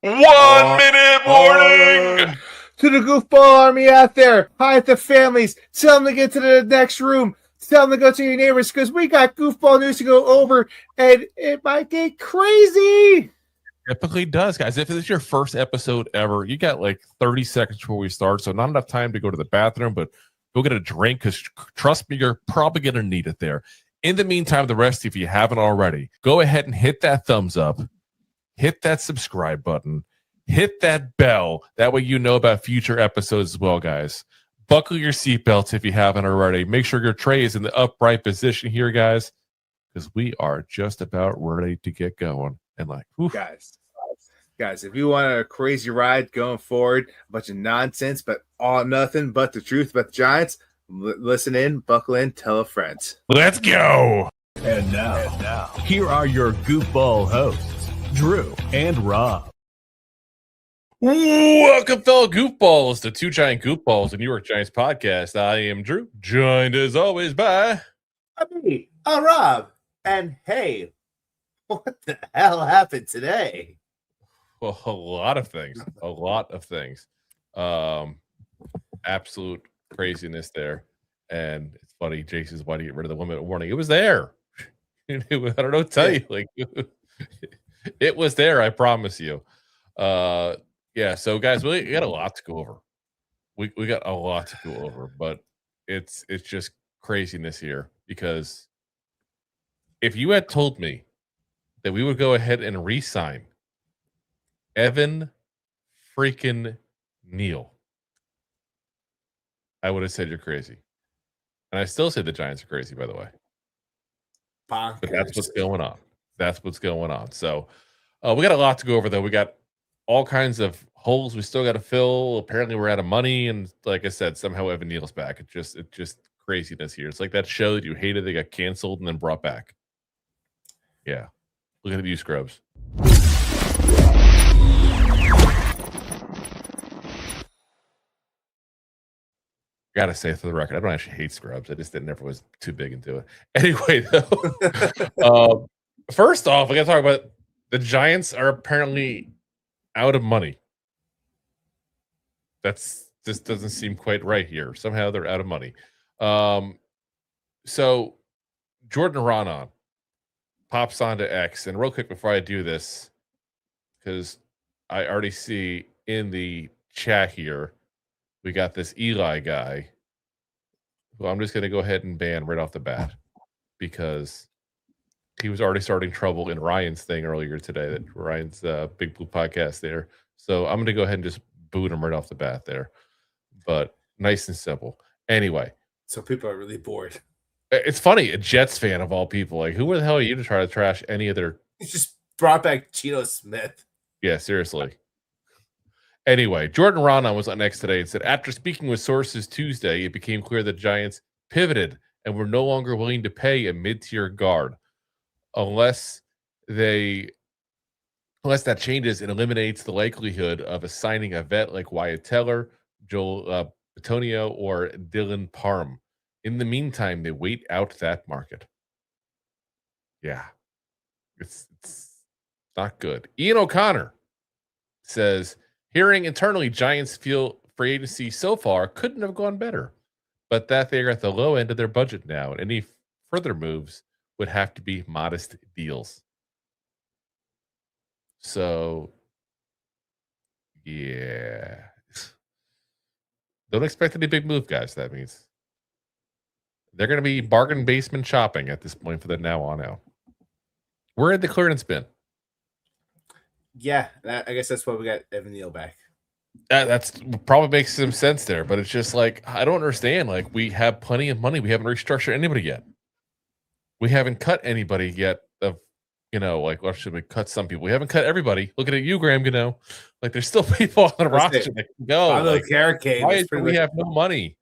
1 minute warning to the goofball army out there. Hi, the families. Tell them to get to the next room. Tell them to go to your neighbors because we got goofball news to go over, and it might get crazy. Typically does, guys. If it's your first episode ever, you got like 30 seconds before we start, so not enough time to go to the bathroom, but go get a drink because trust me, you're probably going to need it there. In the meantime, the rest, if you haven't already, go ahead and hit that thumbs up, hit that subscribe button, hit that bell. That way you know about future episodes as well, guys. Buckle your seatbelts if you haven't already. Make sure your tray is in the upright position here, guys, because we are just about ready to get going. And like, whew. Guys, if you want a crazy ride going forward, a bunch of nonsense, but all nothing but the truth about the Giants, listen in, buckle in, tell a friend. Let's go. And now, here are your goofball hosts, Drew and Rob. Welcome, fellow goofballs, to Two Giant Goofballs, the New York Giants podcast. I am Drew, joined as always by me, Rob. And hey, what the hell happened today? Well, a lot of things. Absolute craziness there. And it's funny, Jason's why do you get rid of the 1 minute warning? It was there. I don't know what to tell you. Like, it was there, I promise you. Yeah, so guys, we got a lot to go over. We got a lot to go over, but it's just craziness here because if you had told me that we would go ahead and re-sign Evan freaking Neal, I would have said you're crazy. And I still say the Giants are crazy, by the way. Bonkers. But that's what's going on. That's what's going on. So we got a lot to go over, though. We got all kinds of holes we still got to fill. Apparently, we're out of money. And like I said, somehow Evan Neal's back. It's just craziness here. It's like that show that you hated. They got canceled and then brought back. Yeah. Look at you, scrubs. Gotta say, for the record, I don't actually hate Scrubs. I just never was too big into it. Anyway, though, first off, we gotta talk about the Giants are apparently out of money. This doesn't seem quite right here. Somehow they're out of money. So Jordan Raanan pops onto X, and real quick before I do this, because I already see in the chat here. We got this Eli guy who I'm just going to go ahead and ban right off the bat because he was already starting trouble in Ryan's thing earlier today, that Ryan's Big Blue podcast there. So I'm going to go ahead and just boot him right off the bat there. But nice and simple. Anyway. So people are really bored. It's funny, a Jets fan of all people. Like, who the hell are you to try to trash any of their... He just brought back Geno Smith. Yeah, seriously. Anyway, Jordan Raanan was on X today and said, after speaking with sources Tuesday, it became clear the Giants pivoted and were no longer willing to pay a mid-tier guard unless that changes and eliminates the likelihood of assigning a vet like Wyatt Teller, Joel Bitonio, or Dylan Parham. In the meantime, they wait out that market. Yeah, it's not good. Ian O'Connor says, hearing internally, Giants feel free agency so far couldn't have gone better, but that they're at the low end of their budget now, and any further moves would have to be modest deals. So, yeah. Don't expect any big move, guys. That means they're going to be bargain basement shopping at this point for the now on out. Where had the clearance been? Yeah, I guess that's why we got Evan Neal back. That's probably makes some sense there, but it's just like, I don't understand. Like, we have plenty of money. We haven't restructured anybody yet. We haven't cut anybody yet. Like, what should we cut some people? We haven't cut everybody. Looking at you, Graham, like there's still people on the roster that can go. Like, why do we have no money?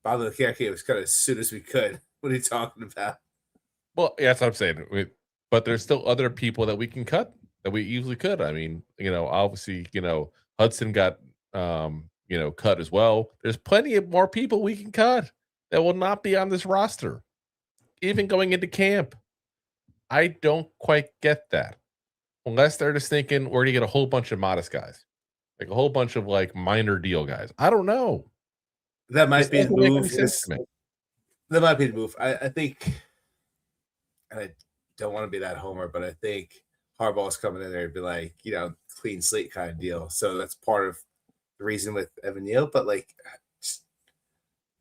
Bob the Carrot was cut as soon as we could. What are you talking about? Well, yeah, that's what I'm saying. But there's still other people that we can cut that we easily could. I mean, obviously, Hudson got, cut as well. There's plenty of more people we can cut that will not be on this roster, even going into camp. I don't quite get that. unless they're just thinking we're going to get a whole bunch of modest guys, like a whole bunch of like minor deal guys. I don't know. That might This be the doesn't make move. any sense to me. That might be the move. I think, and I don't want to be that homer, but I think Harbaugh's coming in there and be like, clean slate kind of deal. So that's part of the reason with Evan Neal. But like,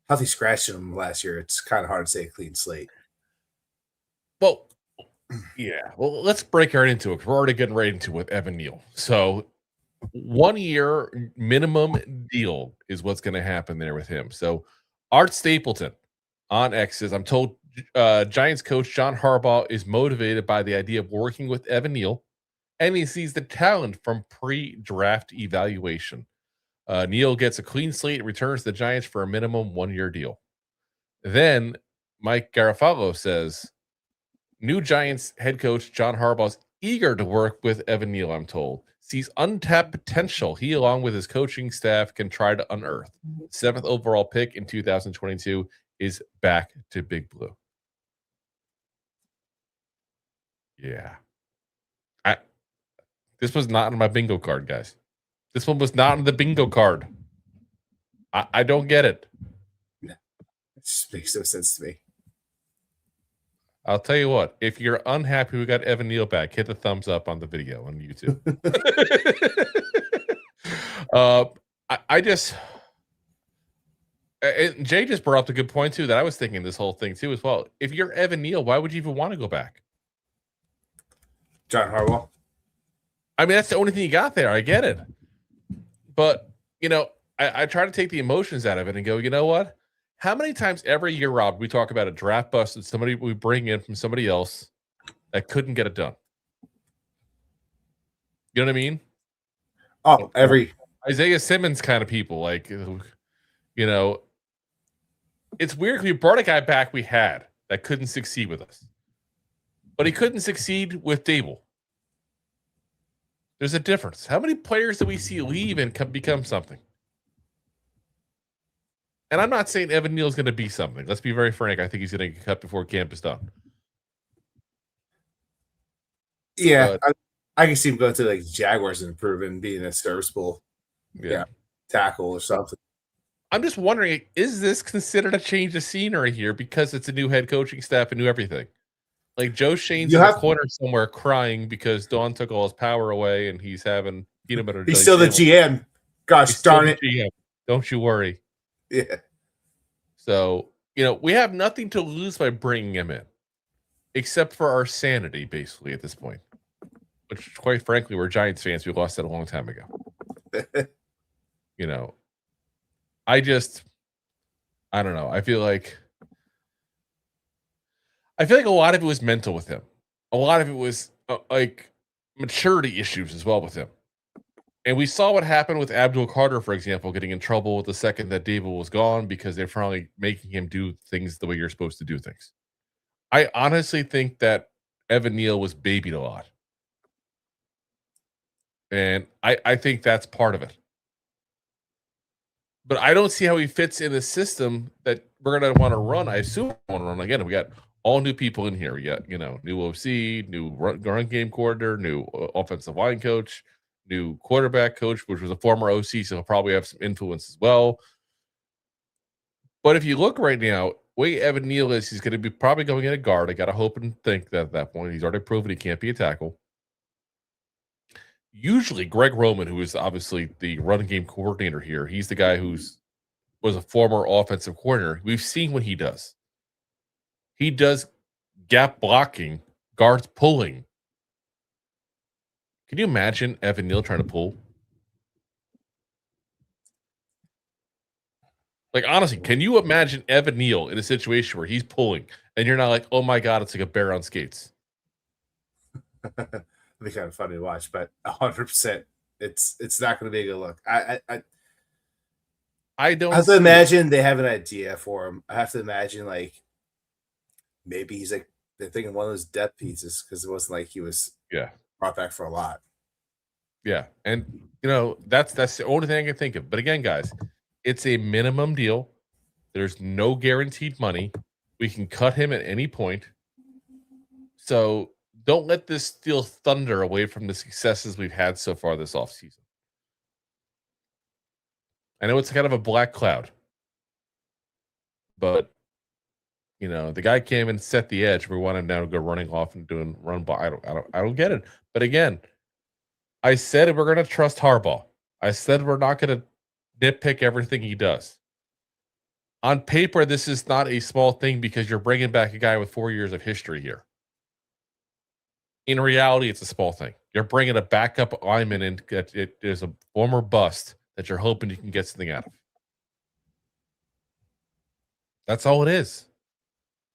healthy scratched him last year. It's kind of hard to say a clean slate. Well, yeah. Well, let's break right into it. We're already getting right into it with Evan Neal. So 1 year minimum deal is what's going to happen there with him. So Art Stapleton on X says, I'm told Giants coach John Harbaugh is motivated by the idea of working with Evan Neal, and he sees the talent from pre-draft evaluation. Neal gets a clean slate and returns to the Giants for a minimum 1 year deal. Then Mike Garofalo says, new Giants head coach John Harbaugh is eager to work with Evan Neal, I'm told. Sees untapped potential he, along with his coaching staff, can try to unearth. 7th overall pick in 2022 is back to Big Blue. Yeah. This was not on my bingo card, guys. This one was not on the bingo card. I don't get it. It just makes no sense to me. I'll tell you what, if you're unhappy we got Evan Neal back, hit the thumbs up on the video on YouTube. Jay just brought up a good point too that I was thinking this whole thing too as well. If you're Evan Neal, why would you even want to go back? John Harbaugh. I mean, that's the only thing you got there. I get it. But, I try to take the emotions out of it and go, you know what? How many times every year, Rob, we talk about a draft bust that somebody we bring in from somebody else that couldn't get it done? You know what I mean? Oh, every Isaiah Simmons kind of people. Like, it's weird. We brought a guy back we had that couldn't succeed with us. But he couldn't succeed with Dable. There's a difference. How many players do we see leave and become something? And I'm not saying Evan Neal is going to be something. Let's be very frank. I think he's going to get cut before camp is done. Yeah, I can see him going to like Jaguars and improving, being a serviceable tackle or something. I'm just wondering, is this considered a change of scenery here because it's a new head coaching staff and new everything? Like Joe Shane's in the corner somewhere crying because Dawn took all his power away and he's having peanut butter. He's still the GM. Gosh darn it. GM. Don't you worry. Yeah. So, we have nothing to lose by bringing him in, except for our sanity, basically, at this point. Which, quite frankly, we're Giants fans. We lost that a long time ago. I don't know. I feel like a lot of it was mental with him. A lot of it was like maturity issues as well with him. And we saw what happened with Abdul Carter, for example, getting in trouble the second that Dable was gone because they're finally making him do things the way you're supposed to do things. I honestly think that Evan Neal was babied a lot. And I think that's part of it. But I don't see how he fits in the system that we're going to want to run. I assume we want to run again. We got all new people in here. We got, new OC, new run game coordinator, new offensive line coach, new quarterback coach, which was a former OC, so he'll probably have some influence as well. But if you look right now, way Evan Neal is, he's going to be probably going in a guard. I got to hope and think that at that point, he's already proven he can't be a tackle. Usually Greg Roman, who is obviously the run game coordinator here, he's the guy was a former offensive coordinator. We've seen what he does. He does gap blocking, guards pulling. Can you imagine Evan Neal trying to pull? Like, honestly, can you imagine Evan Neal in a situation where he's pulling and you're not like, oh my God, it's like a bear on skates? It'd be kind of funny to watch, but 100%, it's not going to be a good look. I don't. I have to imagine they have an idea for him. I have to imagine like maybe he's like they're thinking one of those depth pieces because it wasn't like he was brought back for a lot. Yeah, and that's the only thing I can think of. But again, guys, it's a minimum deal. There's no guaranteed money. We can cut him at any point. So don't let this steal thunder away from the successes we've had so far this offseason. I know it's kind of a black cloud, but the guy came and set the edge. We want him now to go running off and doing run ball. I don't get it. But again, I said we're going to trust Harbaugh. I said we're not going to nitpick everything he does. On paper, this is not a small thing because you're bringing back a guy with 4 years of history here. In reality, it's a small thing. You're bringing a backup lineman in. It is a former bust that you're hoping you can get something out of. That's all it is.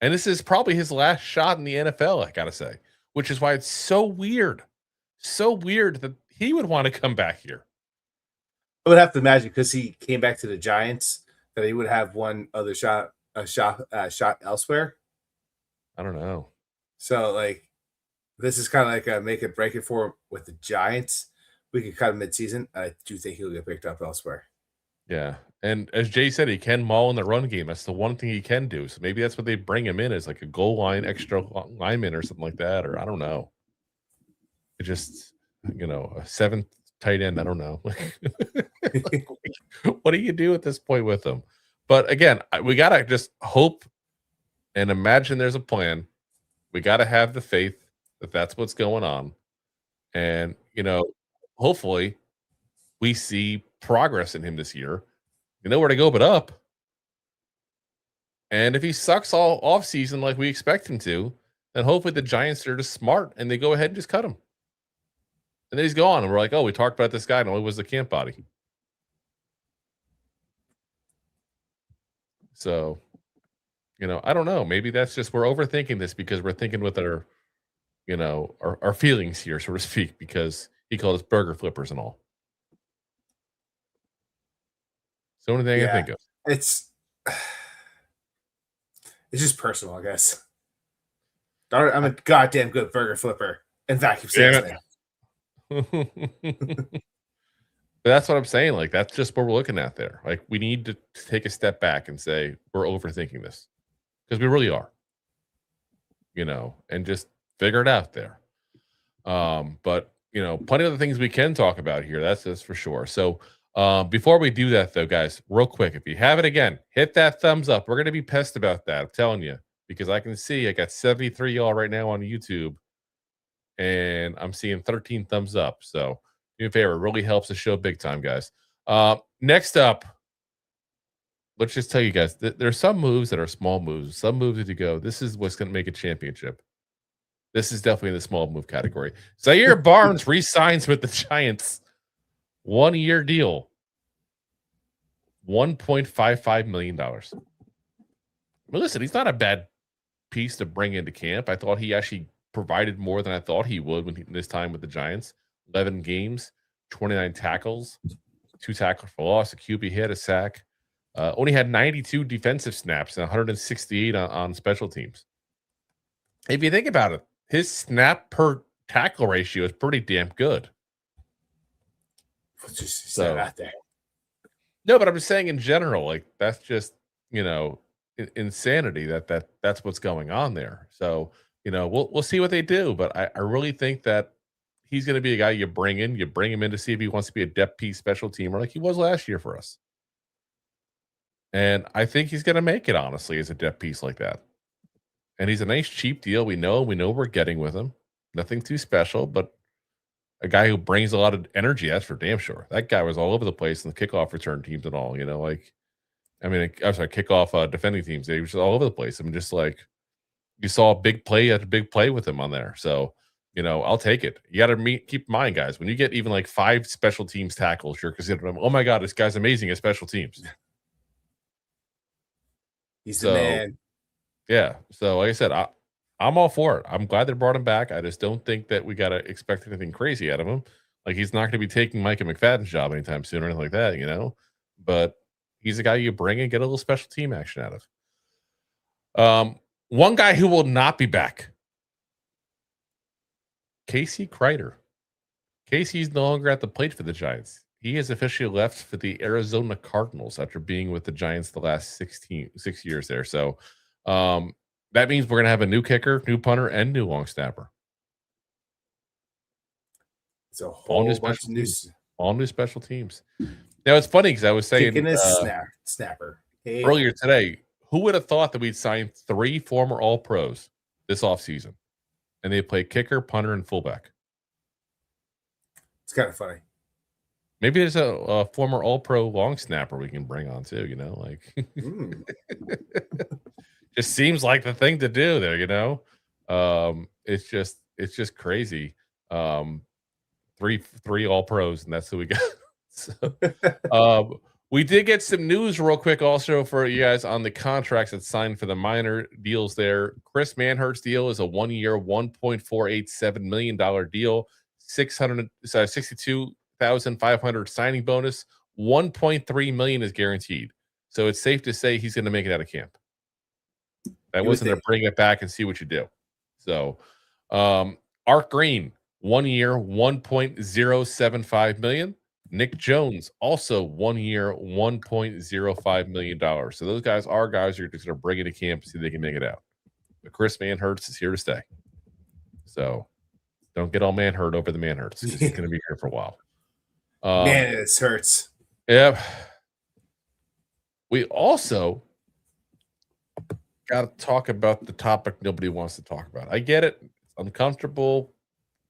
And this is probably his last shot in the NFL, I got to say, which is why it's so weird that he would want to come back here. I would have to imagine because he came back to the Giants that he would have one other shot elsewhere. I don't know. So, like, this is kind of like a make it break it for him with the Giants. We could cut him mid-season. I do think he'll get picked up elsewhere. Yeah. And as Jay said, he can maul in the run game. That's the one thing he can do. So maybe that's what they bring him in as like a goal line extra lineman or something like that. Or I don't know. It just, a seventh tight end. I don't know. Like, what do you do at this point with him? But again, we got to just hope and imagine there's a plan. We got to have the faith that that's what's going on. And, hopefully we see progress in him this year. You know where to go but up. And if he sucks all off season like we expect him to, then hopefully the Giants are just smart and they go ahead and just cut him. And then he's gone. And we're like, oh, we talked about this guy and all he was the camp body. So, I don't know. Maybe that's just we're overthinking this because we're thinking with our, our feelings here, so to speak, because he called us burger flippers and all. It's the only thing I can think of. It's just personal, I guess. I'm a goddamn good burger flipper and vacuum salesman. But that's what I'm saying. Like, that's just what we're looking at there. Like, we need to take a step back and say we're overthinking this because we really are, and just figure it out there. But plenty of the things we can talk about here. That's for sure. So before we do that, though, guys, real quick, if you haven't again, hit that thumbs up. We're going to be pissed about that. I'm telling you, because I can see I got 73 y'all right now on YouTube, and I'm seeing 13 thumbs up. So do me a favor, it really helps the show big time, guys. Next up, let's just tell you guys, there's some moves that are small moves. Some moves that you go, this is what's going to make a championship. This is definitely in the small move category. Zir Barnes re-signs with the Giants. 1 year deal. $1.55 million. Well, listen, he's not a bad piece to bring into camp. I thought he actually provided more than I thought he would this time with the Giants. 11 games, 29 tackles, 2 tackles for loss, a QB hit, a sack. Only had 92 defensive snaps and 168 on special teams. If you think about it, his snap per tackle ratio is pretty damn good. Just say that there. No, but I'm just saying in general, like that's just insanity that's what's going on there. So we'll see what they do, but I really think that he's going to be a guy you bring him in to see if he wants to be a depth piece special teamer like he was last year for us. And I think he's going to make it, honestly, as a depth piece like that. And he's a nice cheap deal. We know we're getting with him. Nothing too special, but a guy who brings a lot of energy, that's for damn sure. That guy was all over the place in the kickoff return teams and all, kickoff defending teams. They were just all over the place. I mean, just like you saw a big play after big play with him on there. So, I'll take it. You got to keep in mind, guys, when you get even like 5 special teams tackles, you're considering, oh my God, this guy's amazing at special teams. He's the man. Yeah. So like I said, I'm all for it. I'm glad they brought him back. I just don't think that we got to expect anything crazy out of him. Like he's not going to be taking Micah McFadden's job anytime soon or anything like that, But he's a guy you bring and get a little special team action out of. One guy who will not be back. Casey Kreider. Casey's no longer at the plate for the Giants. He has officially left for the Arizona Cardinals after being with the Giants the last 6 years there. So that means we're going to have a new kicker, new punter, and new long snapper. It's a All new whole bunch special of new teams. All new special teams. Now it's funny because I was saying kicking a snapper. Hey. earlier today, who would have thought that we'd sign 3 former All-Pros this offseason? And they play kicker, punter, and fullback. It's kind of funny. Maybe there's a former All-Pro long snapper we can bring on too, just seems like the thing to do there, It's just crazy. 3 All-Pros, and that's who we got. So, we did get some news real quick also for you guys on the contracts that signed for the minor deals there. Chris Manhert's deal is a 1-year, $1.487 million deal, $62,500 signing bonus, $1.3 million is guaranteed. So it's safe to say he's going to make it out of camp. That wasn't to bring it back and see what you do. So, Art Green, 1 year, $1.075 million. Nick Jones, also 1 year, $1.05 million. So those guys are guys you're just going to bring into camp and see if they can make it out. But Chris Manhertz is here to stay. So don't get all Manhurt over the Manhertz. He's going to be here for a while. Man, it hurts. Yeah. We also got to talk about the topic nobody wants to talk about. I get it. It's uncomfortable.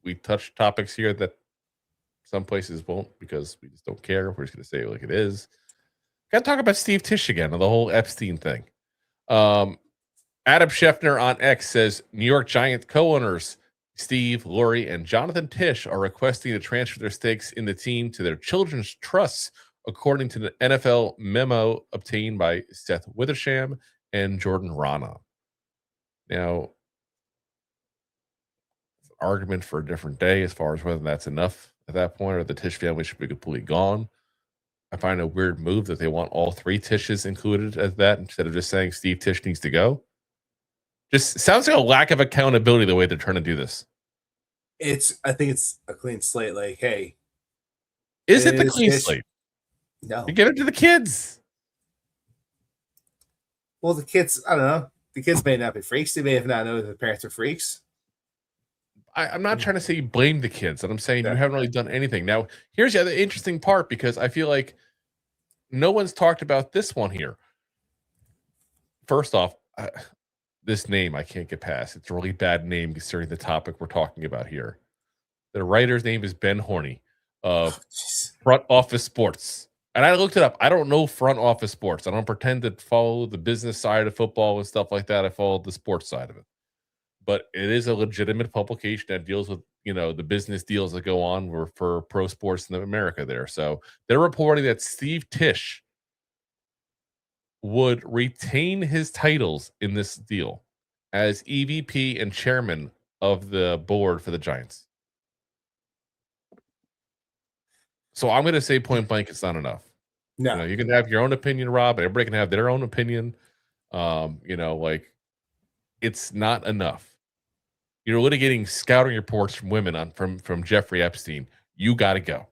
We touch topics here that some places won't because we just don't care. We're just going to say it like it is. Got to talk about Steve Tish again and the whole Epstein thing. Adam Schefter on X says New York Giants co-owners Steve, Lori, and Jonathan Tish are requesting to transfer their stakes in the team to their children's trusts, according to the NFL memo obtained by Seth Withersham and Jordan Rana. Now, argument for a different day as far as whether that's enough at that point or the Tish family should be completely gone. I find a weird move that they want all 3 Tishes included as that instead of just saying Steve Tish needs to go. Just sounds like a lack of accountability the way they're trying to do this. I think it's a clean slate. Like, hey, is it the clean slate? No, you give it to the kids. Well, the kids, I don't know. The kids may not be freaks. They may have not known that the parents are freaks. I'm not trying to say you blame the kids, and I'm saying you haven't really done anything. Now, here's the other interesting part, because I feel like no one's talked about this one here. First off, this name I can't get past. It's a really bad name considering the topic we're talking about here. The writer's name is Ben Horney of Front Office Sports. And I looked it up. I don't know front office sports. I don't pretend to follow the business side of football and stuff like that. I follow the sports side of it. But it is a legitimate publication that deals with, the business deals that go on for pro sports in America there. So they're reporting that Steve Tish would retain his titles in this deal as EVP and chairman of the board for the Giants. So I'm going to say point blank, it's not enough. No, you can have your own opinion, Rob, and everybody can have their own opinion. It's not enough. You're litigating scouting reports from women from Jeffrey Epstein. You got to go.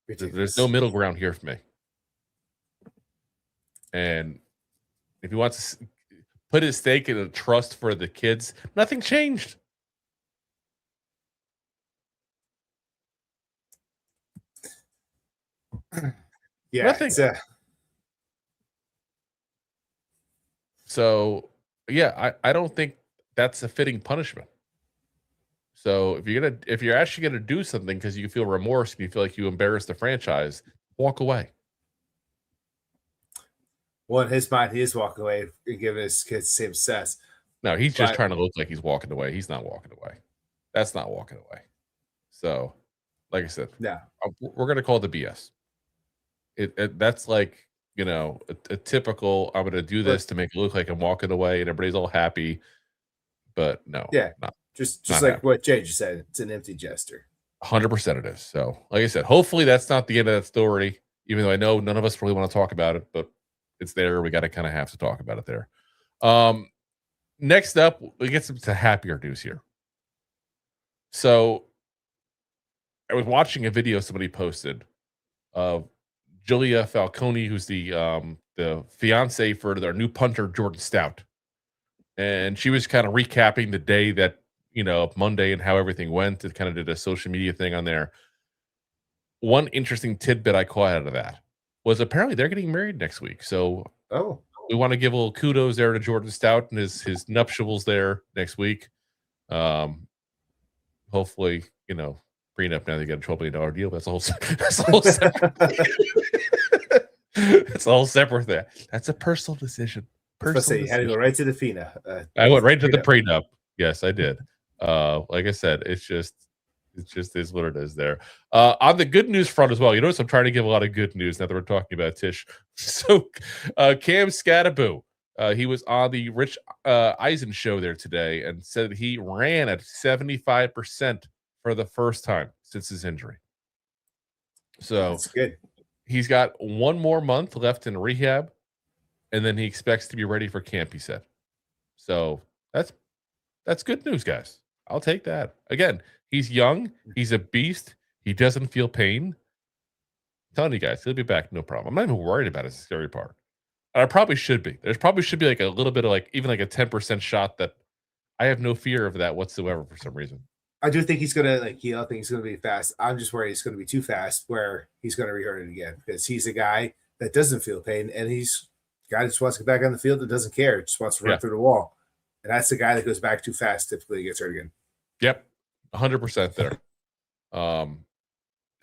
There's no middle ground here for me. And if he wants to put his stake in a trust for the kids, nothing changed. Yeah. Nothing. So, yeah, I don't think that's a fitting punishment. So if you're actually gonna do something because you feel remorse and you feel like you embarrassed the franchise, walk away. Well, in his mind, he is walking away and giving his kids the same success. No, he's just trying to look like he's walking away. He's not walking away. That's not walking away. So, like I said, we're gonna call it the BS. That's like a typical. I'm gonna do this to make it look like I'm walking away and everybody's all happy, but no, just like happy. What Jay just said, it's an empty gesture. 100% it is. So, like I said, hopefully that's not the end of that story. Even though I know none of us really want to talk about it, but it's there. We got to kind of have to talk about it there. Next up, we get to happier news here. So, I was watching a video somebody posted of Julia Falcone, who's the fiance for their new punter Jordan Stout, and she was kind of recapping the day that Monday and how everything went. It kind of did a social media thing on there. One interesting tidbit I caught out of that was apparently they're getting married next week. So we want to give a little kudos there to Jordan Stout and his nuptials there next week. Hopefully, prenup now they got a $12 million deal. That's a whole separate it's a whole separate thing. That's a personal decision. You had to go right to the FINA. I went right to the prenup. Yes, I did. Like I said, it's just is what it is there. On the good news front as well, you notice I'm trying to give a lot of good news now that we're talking about Tish. So Cam Scattaboo, he was on the Rich Eisen show there today and said he ran at 75% for the first time since his injury. So that's good. He's got one more month left in rehab, and then he expects to be ready for camp, he said. So that's good news, guys. I'll take that. Again, he's young. He's a beast. He doesn't feel pain. I'm telling you guys, he'll be back, no problem. I'm not even worried about his scary part. And I probably should be. There's probably should be like a little bit of even a 10% shot that I have no fear of that whatsoever for some reason. I do think he's going to heal. I think he's going to be fast. I'm just worried it's going to be too fast where he's going to re-hurt it again because he's a guy that doesn't feel pain, and he's a guy that just wants to get back on the field that doesn't care, just wants to run through the wall. And that's the guy that goes back too fast, typically gets hurt again. Yep, 100% there.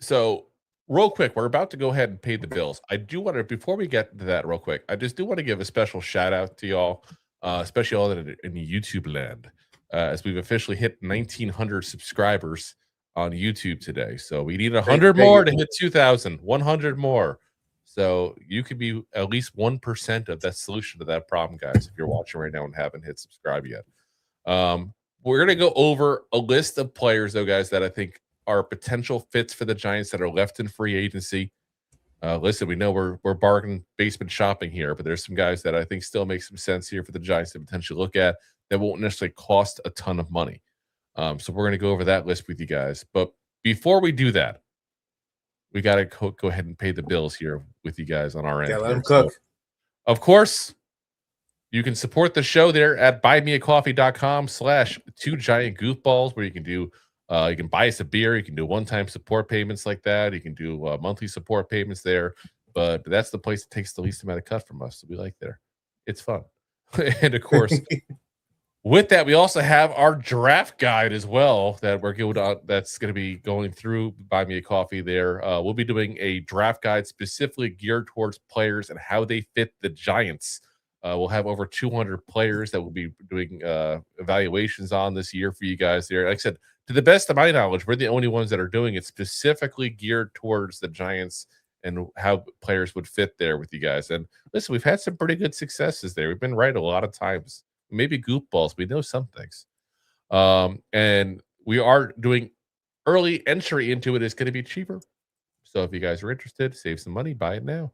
So real quick, we're about to go ahead and pay the bills. I do want to, before we get to that real quick, I just do want to give a special shout out to y'all, especially all that in the YouTube land, as we've officially hit 1,900 subscribers on YouTube today. So we need 100 more to hit 2,000, 100 more. So you could be at least 1% of that solution to that problem, guys, if you're watching right now and haven't hit subscribe yet. We're going to go over a list of players, though, guys, that I think are potential fits for the Giants that are left in free agency. Listen, we know we're bargain basement shopping here, but there's some guys that I think still make some sense here for the Giants to potentially look at that won't necessarily cost a ton of money. So we're going to go over that list with you guys. But before we do that, we got to go ahead and pay the bills here with you guys on our end. Yeah, let them cook. So, of course, you can support the show there at buymeacoffee.com/2giantgoofballs, where you can do you can buy us a beer, you can do one-time support payments like that, you can do monthly support payments there, but that's the place that takes the least amount of cut from us. So we like there. It's fun. And of course, with that, we also have our draft guide as well that we're going to, that's going to be going through Buy Me a Coffee there. We'll be doing a draft guide specifically geared towards players and how they fit the Giants. We'll have over 200 players that we'll be doing evaluations on this year for you guys there. Like I said, to the best of my knowledge, we're the only ones that are doing it specifically geared towards the Giants and how players would fit there with you guys. And listen, we've had some pretty good successes there. We've been right a lot of times. Maybe goofballs. We know some things. And we are doing early entry into it. It's going to be cheaper. So if you guys are interested, save some money, buy it now.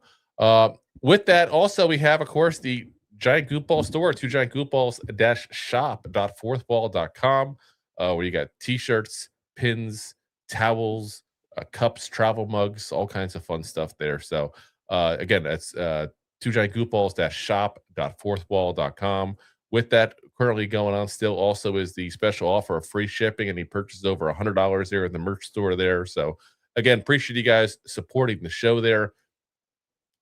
With that, also, we have, of course, the Giant Goofball store, 2giantgoofballs-shop.fourthwall.com, where you got t-shirts, pins, towels, cups, travel mugs, all kinds of fun stuff there. So again, that's 2giantgoofballs-shop.fourthwall.com. With that currently going on still also is the special offer of free shipping, and he purchases over $100 there in the merch store there. So again, appreciate you guys supporting the show there.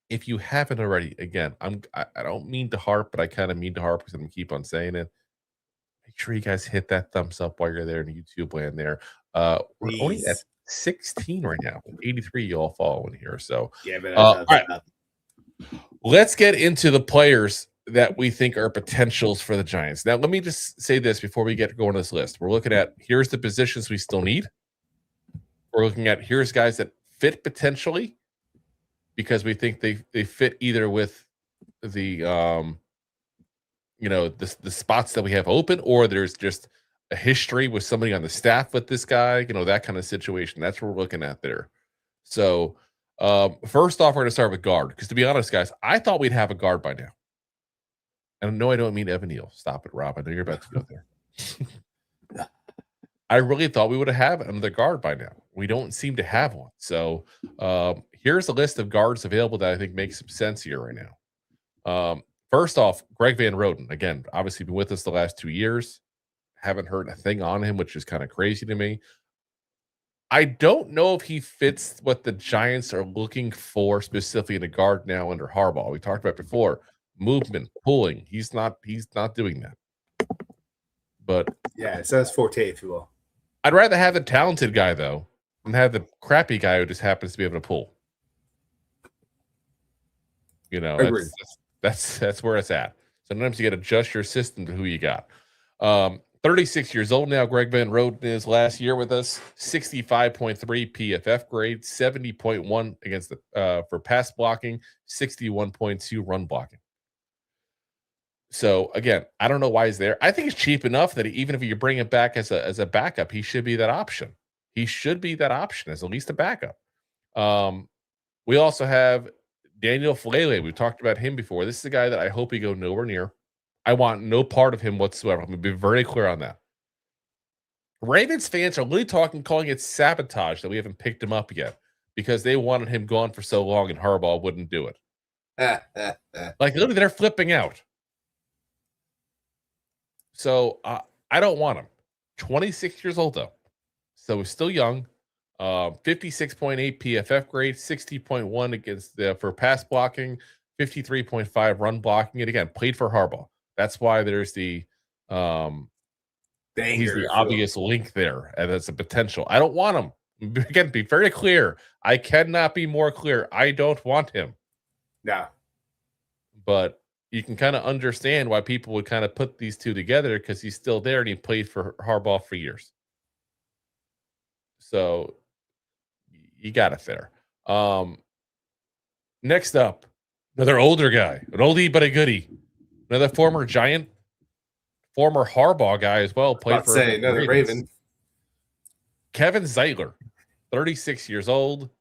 If you haven't already, again, I don't mean to harp, but I kind of mean to harp because I'm going to keep on saying it. Make sure you guys hit that thumbs up while you're there in the YouTube land there. We're only at 16 right now. 83 you all following here. So yeah, but all right. Let's get into the players that we think are potentials for the Giants. Now, let me just say this before we get going to this list. We're looking at, here's the positions we still need. We're looking at, here's guys that fit potentially because we think they fit either with the, the spots that we have open, or there's just a history with somebody on the staff with this guy, that kind of situation. That's what we're looking at there. So first off, we're going to start with guard, because to be honest, guys, I thought we'd have a guard by now. And no, I don't mean Evan Neal. Stop it, Rob. I know you're about to go there. I really thought we would have another guard by now. We don't seem to have one. So here's a list of guards available that I think makes some sense here right now. First off, Greg Van Roten. Again, obviously been with us the last 2 years. Haven't heard a thing on him, which is kind of crazy to me. I don't know if he fits what the Giants are looking for specifically in a guard now under Harbaugh. We talked about before, movement, pulling. He's not doing that. But yeah, it's his forte, if you will. I'd rather have the talented guy though than have the crappy guy who just happens to be able to pull. You know, that's where it's at. Sometimes you got to adjust your system to who you got. 36 years old now. Greg Van Roten is last year with us. 65.3 PFF grade, 70.1 against the for pass blocking, 61.2 run blocking. So again, I don't know why he's there. I think it's cheap enough that even if you bring him back as a backup, he should be that option. He should be that option as at least a backup. We also have Daniel Falele. We've talked about him before. This is a guy that I hope he go nowhere near. I want no part of him whatsoever. I'm going to be very clear on that. Ravens fans are really calling it sabotage that we haven't picked him up yet because they wanted him gone for so long and Harbaugh wouldn't do it. Like literally, they're flipping out. So I don't want him. 26 years old though, so he's still young. 56.8 PFF grade, 60.1 against for pass blocking, 53.5 run blocking. And again, played for Harbaugh. That's why there's the he's the obvious link there, and that's a potential. I don't want him. Again, be very clear. I cannot be more clear. I don't want him. No. But you can kind of understand why people would kind of put these two together because he's still there and he played for Harbaugh for years. So you got it there. Next up, another older guy, an oldie but a goodie. Another former Giant, former Harbaugh guy as well. Played for another Raven. Kevin Zeitler, 36 years old.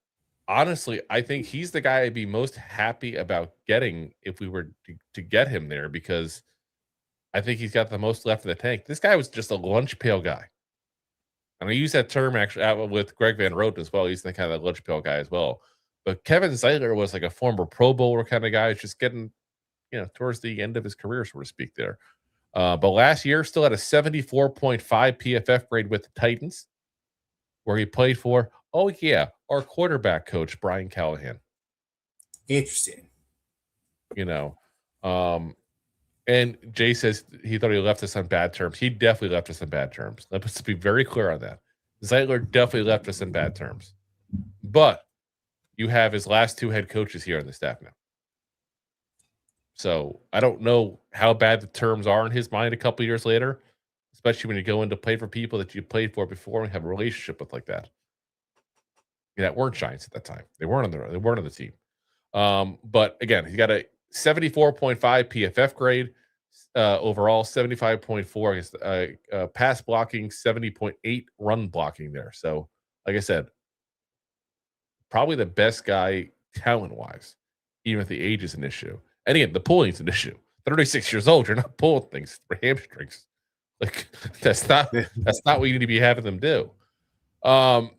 Honestly, I think he's the guy I'd be most happy about getting if we were to get him there because I think he's got the most left in the tank. This guy was just a lunch pail guy. And I use that term actually with Greg Van Roten as well. He's the kind of lunch pail guy as well. But Kevin Zeitler was like a former Pro Bowler kind of guy. He's just getting, towards the end of his career, so to speak there. But last year, still had a 74.5 PFF grade with the Titans, where he played for, our quarterback coach, Brian Callahan. Interesting. And Jay says he thought he left us on bad terms. He definitely left us on bad terms. Let's be very clear on that. Zeitler definitely left us in bad terms. But you have his last two head coaches here on the staff now. So I don't know how bad the terms are in his mind a couple years later, especially when you go in to play for people that you played for before and have a relationship with like that. That weren't Giants at that time. They weren't on the team. But again, he got a 74.5 PFF grade overall, 75.4 against pass blocking, 70.8 run blocking there. So, like I said, probably the best guy talent-wise, even if the age is an issue. And again, the pulling is an issue. 36 years old, you're not pulling things for hamstrings. Like that's not what you need to be having them do. I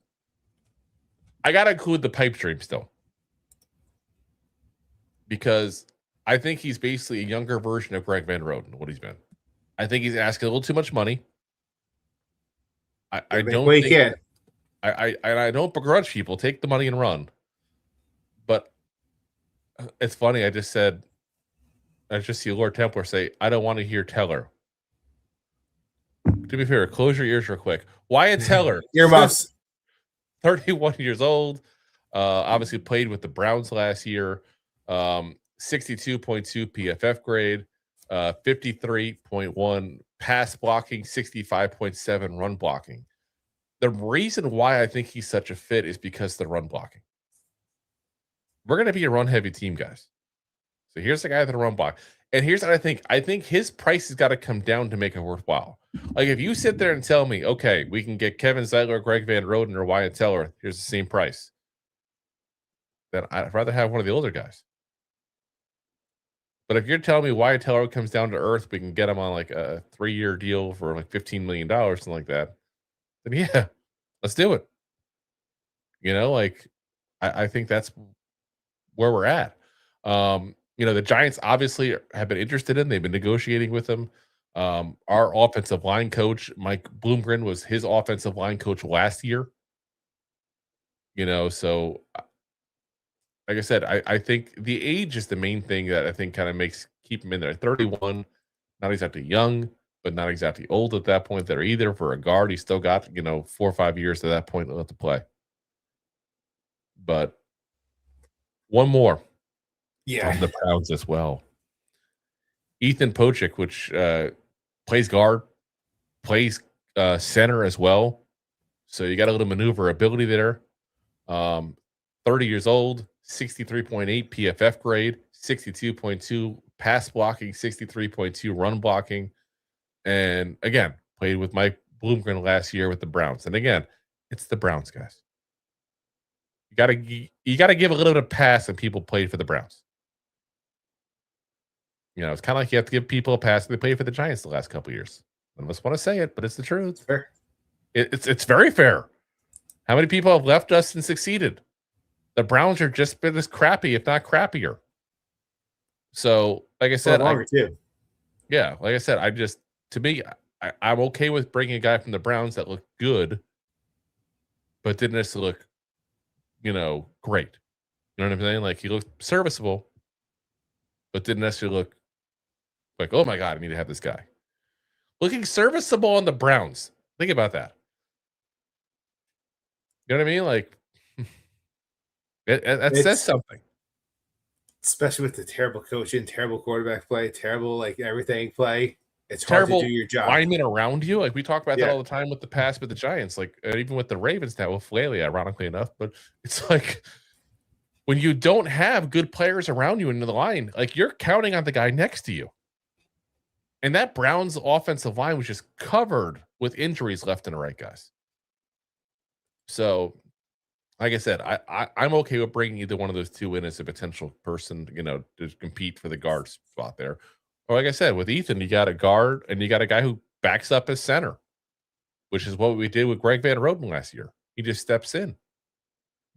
gotta include the pipe dream still. Because I think he's basically a younger version of Greg Van Roten, what he's been. I think he's asking a little too much money. I don't begrudge people. Take the money and run. But it's funny. I just see Lord Templar say, I don't want to hear Teller. To be fair, close your ears real quick. Wyatt Teller. Earmuffs. 31 years old. Obviously played with the Browns last year. 62.2 PFF grade. 53.1 pass blocking. 65.7 run blocking. The reason why I think he's such a fit is because of the run blocking. We're going to be a run-heavy team, guys. So here's the guy that run block. And here's what I think. I think his price has got to come down to make it worthwhile. Like if you sit there and tell me, okay, we can get Kevin Zeitler, Greg Van Roten, or Wyatt Teller, here's the same price, then I'd rather have one of the older guys. But if you're telling me Wyatt Teller comes down to earth, we can get him on like a 3-year deal for like $15 million, something like that, then yeah, let's do it. I think that's where we're at. The Giants obviously have been interested in. They've been negotiating with him. Our offensive line coach, Mike Bloomgren, was his offensive line coach last year. So like I said, I think the age is the main thing that I think kind of keep him in there. 31, not exactly young, but not exactly old at that point there either. For a guard, he's still got 4 or 5 years at that point left to play. But one more from the Browns as well. Ethan Pocic, which plays guard, plays center as well. So you got a little maneuverability there. 30 years old, 63.8 PFF grade, 62.2 pass blocking, 63.2 run blocking. And again, played with Mike Bloomgren last year with the Browns. And again, it's the Browns, guys. You gotta give a little bit of pass when people played for the Browns. It's kind of like you have to give people a pass when they played for the Giants the last couple of years. I don't want to say it, but it's the truth. Fair. It's very fair. How many people have left us and succeeded? The Browns are just been as crappy, if not crappier. So, like I said, like I said, to me, I'm okay with bringing a guy from the Browns that looked good, but didn't necessarily look, great. You know what I'm saying? Like, he looked serviceable, but didn't necessarily look like, oh my God, I need to have this guy. Looking serviceable on the Browns. Think about that. You know what I mean? Like, it says something. Especially with the terrible coaching, terrible quarterback play, terrible everything play. It's terrible hard to do your job. Linemen around you. Like we talk about that all the time with the pass with the Giants, like even with the Ravens now with Flaley, ironically enough. But it's like when you don't have good players around you in the line, like you're counting on the guy next to you. And that Browns offensive line was just covered with injuries left and right, guys. So, like I said, I'm okay with bringing either one of those two in as a potential person, to compete for the guard spot there. Or like I said, with Ethan, you got a guard and you got a guy who backs up as center, which is what we did with Greg Van Roten last year. He just steps in,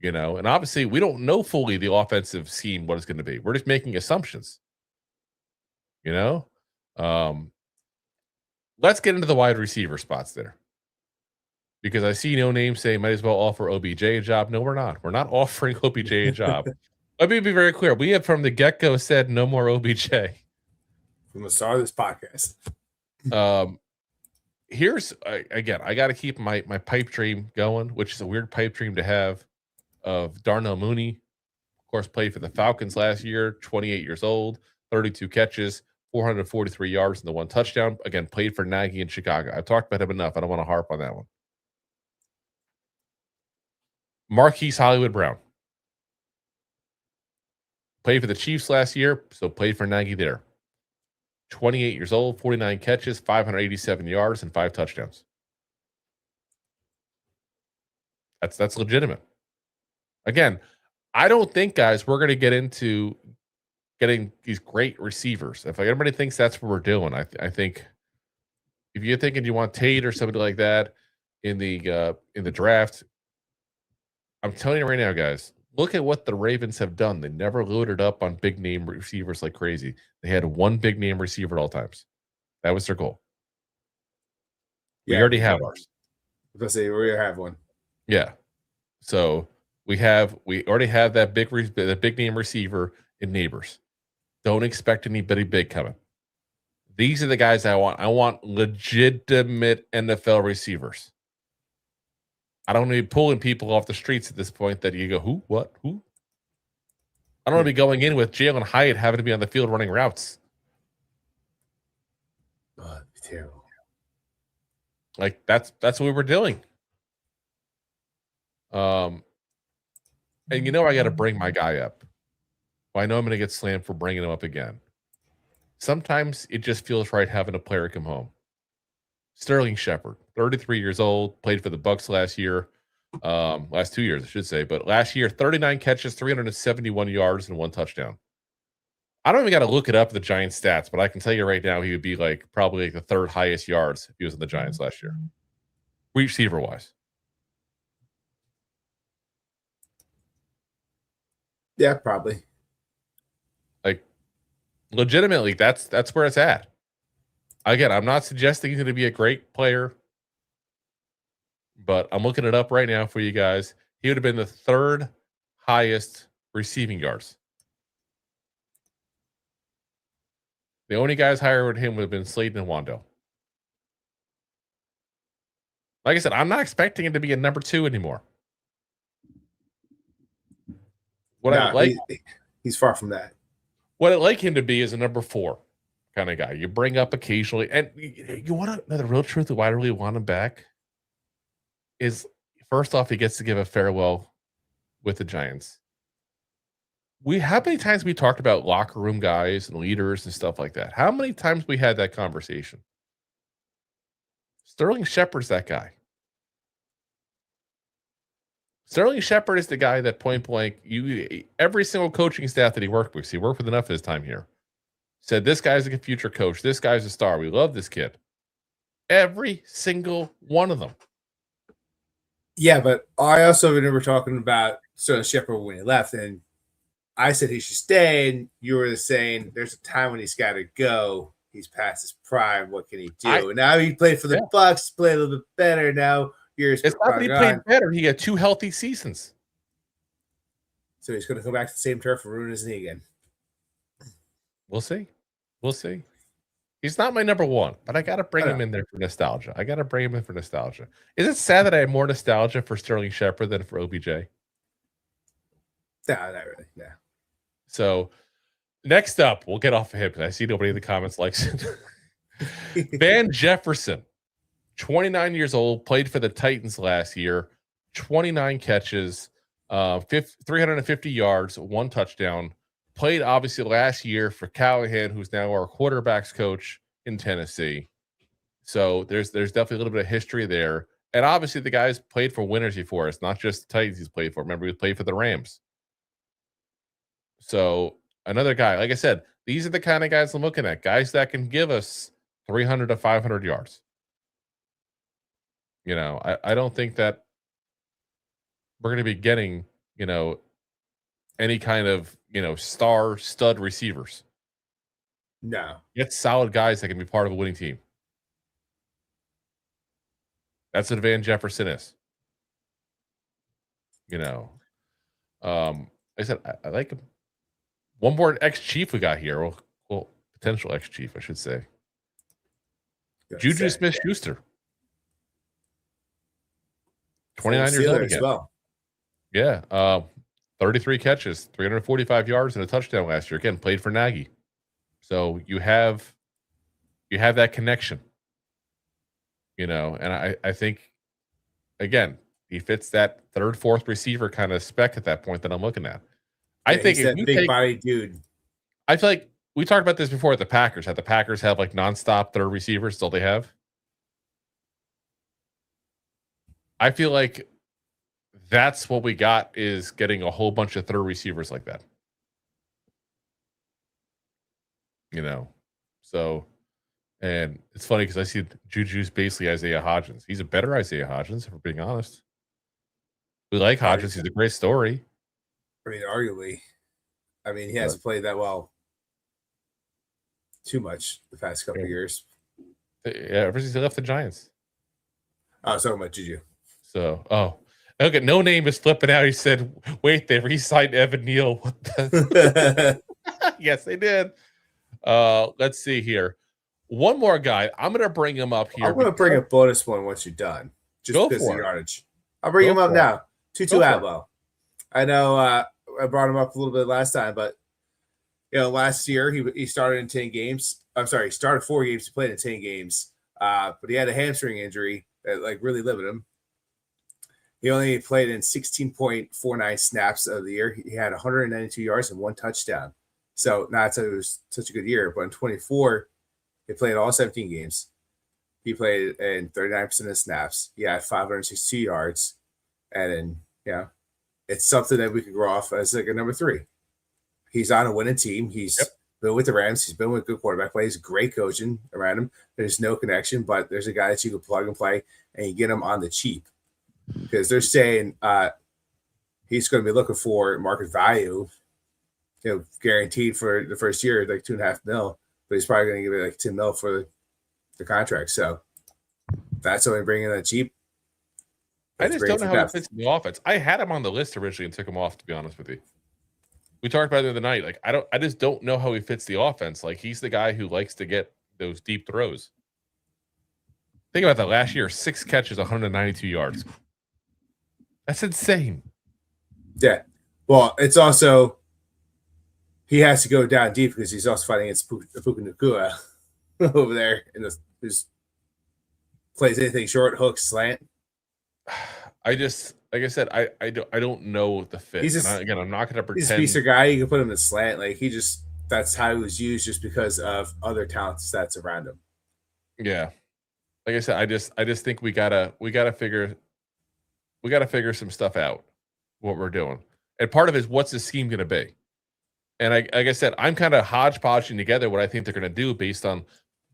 and obviously we don't know fully the offensive scheme, what it's going to be. We're just making assumptions, Let's get into the wide receiver spots there. Because I see no name saying might as well offer OBJ a job. No, we're not. We're not offering OBJ a job. Let me be very clear. We have from the get-go said no more OBJ. From the start of this podcast. Here's, again, I got to keep my pipe dream going, which is a weird pipe dream to have, of Darnell Mooney. Of course, played for the Falcons last year, 28 years old, 32 catches, 443 yards, and the 1 touchdown. Again, played for Nagy in Chicago. I've talked about him enough. I don't want to harp on that one. Marquise Hollywood Brown. Played for the Chiefs last year, so played for Nagy there. 28 years old, 49 catches, 587 yards, and 5 touchdowns. That's legitimate. Again, I don't think, guys, we're going to get into getting these great receivers. If everybody thinks that's what we're doing, I think if you're thinking you want Tate or somebody like that in the draft, I'm telling you right now, guys, look at what the Ravens have done. They never loaded up on big name receivers like crazy. They had one big name receiver at all times. That was their goal. We already have ours. I was going to say, we already have one. Yeah. So we already have that big name receiver in Neighbors. Don't expect anybody big coming. These are the guys I want. I want legitimate NFL receivers. I don't want to be pulling people off the streets at this point that you go, who? What? Who? I don't want to be going in with Jalen Hyatt having to be on the field running routes. Oh, that'd be terrible. Like, that's what we were doing. And I got to bring my guy up. Well, I know I'm going to get slammed for bringing him up again. Sometimes it just feels right having a player come home. Sterling Shepard, 33 years old, played for the Bucs last year. Last 2 years, I should say. But last year, 39 catches, 371 yards, and 1 touchdown. I don't even got to look it up, the Giants stats, but I can tell you right now he would be probably the 3rd highest yards if he was in the Giants last year. Receiver-wise. Yeah, probably. Legitimately, that's where it's at. Again, I'm not suggesting he's going to be a great player, but I'm looking it up right now for you guys. He would have been the third highest receiving yards. The only guys higher than him would have been Slayton and Wando. Like I said, I'm not expecting him to be a number 2 anymore. He's far from that. What I'd like him to be is a number 4 kind of guy. You bring up occasionally, and you want to know the real truth of why I really want him back is, first off, he gets to give a farewell with the Giants. How many times we talked about locker room guys and leaders and stuff like that? How many times we had that conversation? Sterling Shepard's that guy. Sterling Shepard is the guy that point blank, every single coaching staff that he worked with, he worked with enough of his time here, said this guy's a future coach. This guy's a star. We love this kid. Every single one of them. Yeah, but I also remember talking about Sterling Shepard when he left, and I said he should stay, and you were saying there's a time when he's got to go. He's past his prime. What can he do? And now he played for the Bucks, played a little bit better now. It's not that he played better. He had 2 healthy seasons. So he's going to come back to the same turf and ruin his knee again. We'll see. He's not my number 1, but I got to bring him in there for nostalgia. Is it sad that I have more nostalgia for Sterling Shepard than for OBJ? No, not really. No. So next up, we'll get off of him because I see nobody in the comments likes it. Van Jefferson, 29 years old, played for the Titans last year, 29 catches, 350 yards, 1 touchdown. Played obviously last year for Callahan, who's now our quarterbacks coach in Tennessee. So there's definitely a little bit of history there. And obviously the guy's played for winners before. It's not just the Titans he's played for. Remember, he played for the Rams. So another guy, like I said, these are the kind of guys I'm looking at. Guys that can give us 300 to 500 yards. I don't think that we're going to be getting, any kind of, star stud receivers. No. Get solid guys that can be part of a winning team. That's what Van Jefferson is. Like I said, I like him. One more ex-chief we got here. Well, potential ex-chief, I should say. Juju Smith-Schuster. 29 years old again. Well. Yeah. 33 catches, 345 yards, and a touchdown last year. Again, played for Nagy. So you have that connection. And I think, again, he fits that 3rd, 4th receiver kind of spec at that point that I'm looking at. I think he's that big body dude. I feel like we talked about this before at the Packers. Had the Packers have like nonstop 3rd receivers? Still they have? I feel like that's what we got, is getting a whole bunch of 3rd receivers like that. So, and it's funny because I see Juju's basically Isaiah Hodgins. He's a better Isaiah Hodgins, if we're being honest. We like Hodgins. He's a great story. I mean, arguably. I mean, he hasn't played that well too much the past couple of years. Yeah, ever since he left the Giants. I was talking about Juju. So, okay, No Name is flipping out. He said, wait, they re-signed Evan Neal. What the? Yes, they did. Let's see here. One more guy. I'm going to bring him up here. I'm going to bring a bonus one once you're done. Just Go because of for the it. yardage. I'll bring him up now. Tutu Go for Atwell. I know I brought him up a little bit last time, but last year he started in 10 games. I'm sorry, he started 4 games. He played in 10 games, but he had a hamstring injury that really limited him. He only played in 16.49 snaps of the year. He had 192 yards and 1 touchdown. So not that it was such a good year, but in 24, he played all 17 games. He played in 39% of snaps. He had 562 yards. And then, it's something that we can grow off as like a number 3. He's on a winning team. He's been with the Rams. He's been with good quarterback play. He's great coaching around him. There's no connection, but there's a guy that you can plug and play, and you get him on the cheap. Because they're saying he's going to be looking for market value, guaranteed for the first year, like $2.5 million. But he's probably going to give it like $10 million the contract. So that's only bringing that cheap. I just don't know how he fits in the offense. I had him on the list originally and took him off, to be honest with you. We talked about it the other night. Like, I just don't know how he fits the offense. Like, he's the guy who likes to get those deep throws. Think about that. Last year, 6 catches, 192 yards. That's insane. Yeah. Well, it's also he has to go down deep because he's also fighting against Puka Nacua over there in the who's plays anything short, hook, slant. I just, like I said, I don't know the fit. He's just, again, I'm not going to pretend. He's a piece of guy. You can put him in slant. Like that's how he was used just because of other talent stats around him. Yeah, like I said, I just think we gotta figure some stuff out. What we're doing, and part of it is what's the scheme going to be. And like I said, I'm kind of hodgepodging together what I think they're going to do based on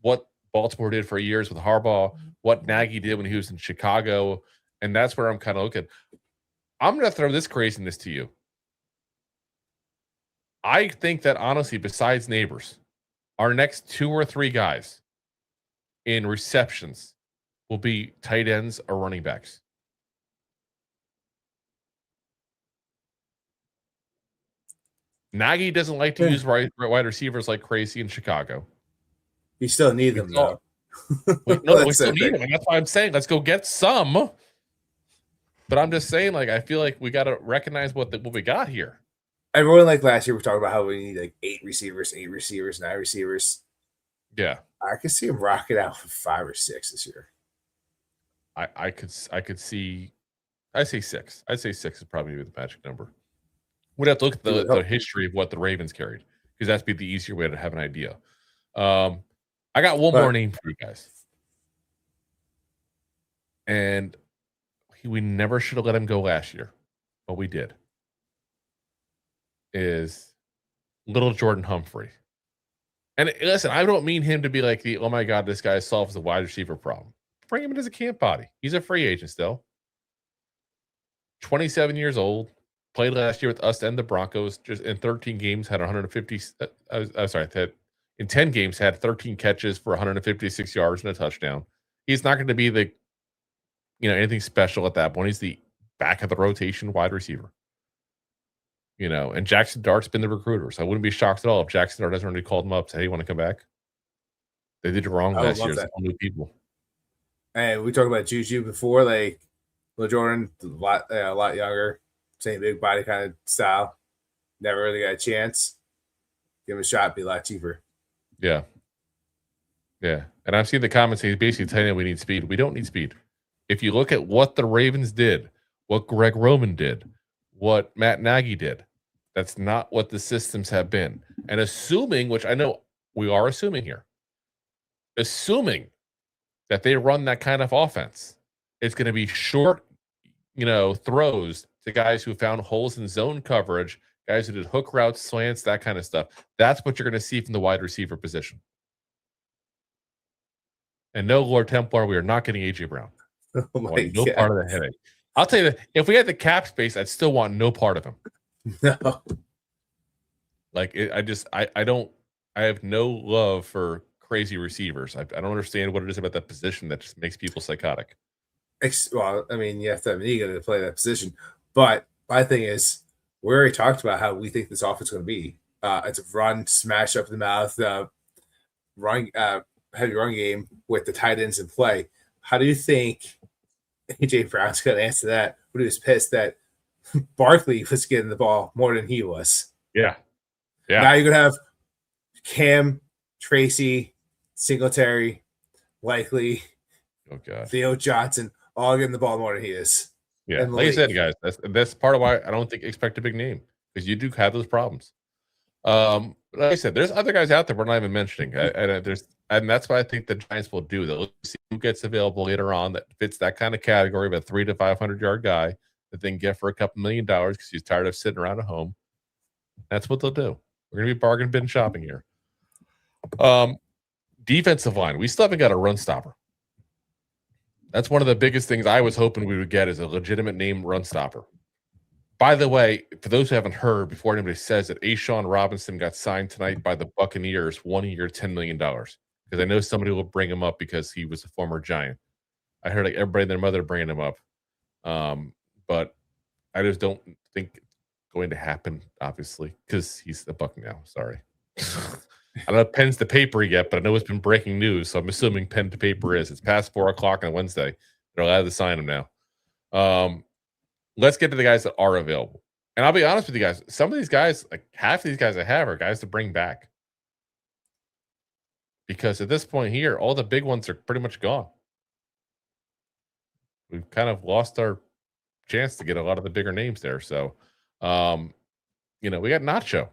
what Baltimore did for years with Harbaugh, what Nagy did when he was in Chicago. And that's where I'm kind of looking. I'm going to throw this craziness to you. I think that, honestly, besides Neighbors, our next 2 or 3 guys in receptions will be tight ends or running backs. Nagy doesn't like to use wide receivers like crazy in Chicago. You still need them, though. We still need them. And that's why I'm saying let's go get some. But I'm just saying, like, I feel like we got to recognize what we got here. Everyone, like last year, we talked about how we need like 8 receivers, 9 receivers. Yeah, I could see him rocking out for 5 or 6 this year. I could see. I say 6. I'd say 6 is probably the magic number. We'd have to look at the history of what the Ravens carried because that'd be the easier way to have an idea. I got one more name for you guys, and we never should have let him go last year, but we did. Is little Jordan Humphrey. And listen, I don't mean him to be like oh my God, this guy solves the wide receiver problem. Bring him in as a camp body. He's a free agent still. 27 years old. Played last year with us and the Broncos. Just in 13 games, had 150. In 10 games, had 13 catches for 156 yards and a touchdown. He's not going to be the, anything special at that point. He's the back of the rotation wide receiver. And Jackson Dart's been the recruiter, so I wouldn't be shocked at all if Jackson Dart hasn't already called him up, said, "Hey, you want to come back?" They did it wrong last year. It's all new people. And we talked about Juju before, like Lil Jordan, a lot younger, same big body kind of style. Never really got a chance. Give him a shot, be a lot cheaper. Yeah. Yeah. And I've seen the comments. He's basically telling you we need speed. We don't need speed. If you look at what the Ravens did, what Greg Roman did, what Matt Nagy did, that's not what the systems have been. And assuming, which I know we are assuming here, assuming that they run that kind of offense, it's going to be short, throws to guys who found holes in zone coverage, guys who did hook routes, slants, that kind of stuff. That's what you're going to see from the wide receiver position. And no, Lord Templar, we are not getting A.J. Brown. Oh my no God. part of the headache. I'll tell you that if we had the cap space, I'd still want no part of him. No. Like, I have no love for crazy receivers. I don't understand what it is about that position that just makes people psychotic. Well, I mean, you have to have an ego to play that position. But my thing is, we already talked about how we think this offense is going to be. It's a run, smash up the mouth, heavy run game with the tight ends in play. How do you think AJ Brown's going to answer that? But he was pissed that Barkley was getting the ball more than he was. Yeah. Now you're going to have Cam, Tracy, Singletary, Likely, Theo Johnson, all getting the ball more than he is. Yeah, like I said, guys, that's part of why I don't expect a big name, because you do have those problems. Like I said, there's other guys out there we're not even mentioning, and that's what I think the Giants will do. They'll see who gets available later on that fits that kind of category of a 300 to 500 yard guy that they can get for a couple $1 million because he's tired of sitting around at home. That's what they'll do. We're gonna be bargain bin shopping here. Defensive line, we still haven't got a run stopper. That's one of the biggest things I was hoping we would get, is a legitimate name run stopper. By the way, for those who haven't heard, before anybody says it, Ashawn Robinson got signed tonight by the Buccaneers, 1 year, $10 million. because I know somebody will bring him up because he was a former Giant. I heard like everybody and their mother bringing him up, but I just don't think it's going to happen. Obviously, because he's a Buck now. Sorry, I don't know if pen's to paper yet, but I know it's been breaking news, so I'm assuming pen to paper is. It's past 4:00 on Wednesday. They're allowed to sign him now. Let's get to the guys that are available. And I'll be honest with you guys, some of these guys, like half of these guys I have are guys to bring back. Because at this point here, all the big ones are pretty much gone. We've kind of lost our chance to get a lot of the bigger names there. So, we got Nacho.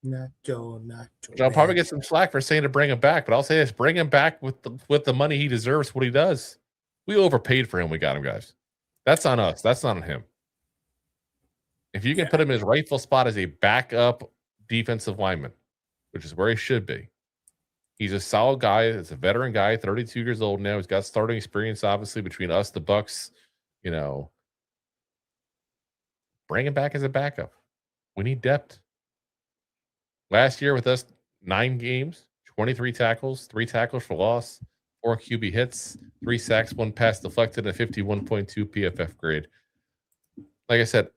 Nacho. I'll probably get some slack for saying to bring him back, but I'll say this: bring him back with the money he deserves. What he does, we overpaid for him. We got him, guys. That's on us. That's not on him. If you can put him in his rightful spot as a backup defensive lineman, which is where he should be, he's a solid guy. It's a veteran guy, 32 years old now. He's got starting experience, obviously, between us, the Bucks. Bring him back as a backup. We need depth. Last year with us, 9 games, 23 tackles, 3 tackles for loss, 4 QB hits, 3 sacks, 1 pass deflected, and a 51.2 PFF grade. Like I said,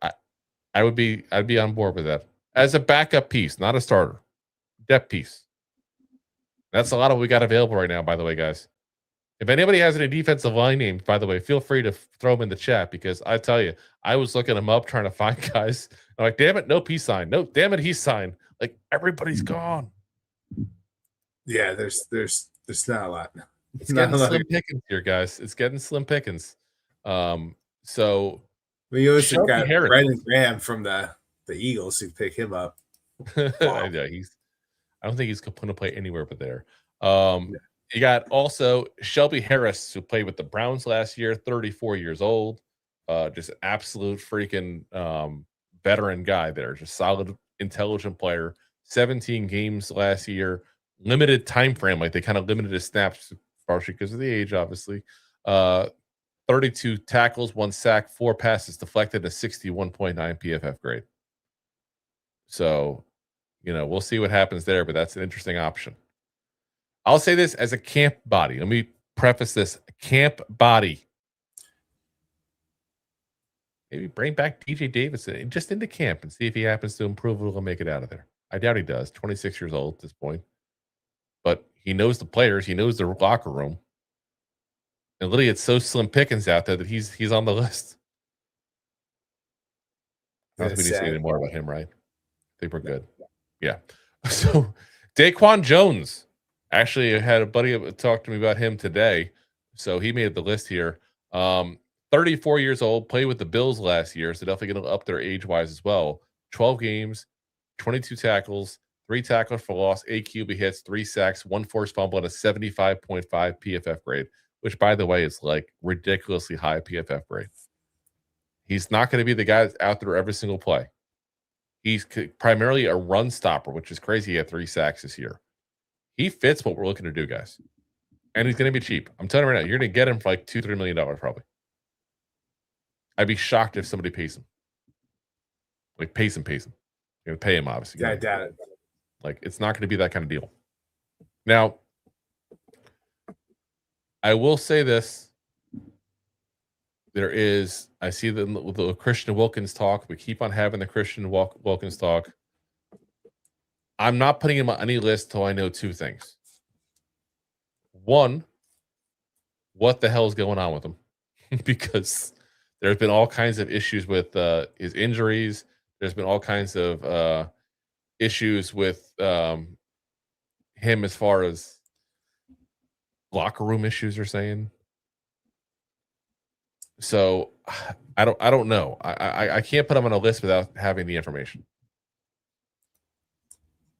I'd be on board with that as a backup piece, not a starter. Depth piece. That's a lot of what we got available right now, by the way, guys. If anybody has any defensive line names, by the way, feel free to throw them in the chat, because I tell you, I was looking them up trying to find guys. I'm like, damn it, nope, he's signed. Nope, damn it, he's signed. Like, everybody's gone. Yeah, there's not a lot. It's getting slim pickings here, guys. It's getting slim pickings. So we also got Brandon Graham from the Eagles who pick him up. Wow. I don't think he's going to play anywhere but there. You got also Shelby Harris, who played with the Browns last year, 34 years old. Just an absolute freaking veteran guy there. Just solid, intelligent player. 17 games last year. Limited time frame. Like, they kind of limited his snaps, partially because of the age, obviously. 32 tackles, 1 sack, 4 passes deflected, a 61.9 PFF grade. So, we'll see what happens there, but that's an interesting option. I'll say this as a camp body. Let me preface this. Camp body. Maybe bring back DJ Davidson just into camp and see if he happens to improve and make it out of there. I doubt he does. 26 years old at this point. But he knows the players. He knows the locker room. And literally, it's so slim pickings out there that he's on the list. I don't think we need to say any more about him, right? I think we're good. Yeah. So, Daquan Jones. Actually, I had a buddy talk to me about him today. So he made the list here. 34 years old, played with the Bills last year, so definitely going to up their age-wise as well. 12 games, 22 tackles, 3 tackles for loss, 8 QB hits, 3 sacks, 1 forced fumble, and a 75.5 PFF grade, which, by the way, is like ridiculously high PFF grade. He's not going to be the guy that's out there every single play. He's primarily a run stopper, which is crazy. He had 3 sacks this year. He fits what we're looking to do, guys. And he's going to be cheap. I'm telling you right now, you're going to get him for like $2-3 million probably. I'd be shocked if somebody pays him. Like, pays him. You're going to pay him, obviously. Yeah, I doubt it. Like, it's not going to be that kind of deal. Now, I will say this. I see the Christian Wilkins talk. We keep on having the Christian Wilkins talk. I'm not putting him on any list till I know 2 things. 1, what the hell is going on with him? Because there's been all kinds of issues with his injuries. There's been all kinds of issues with him as far as locker room issues are saying. So I don't know. I can't put him on a list without having the information.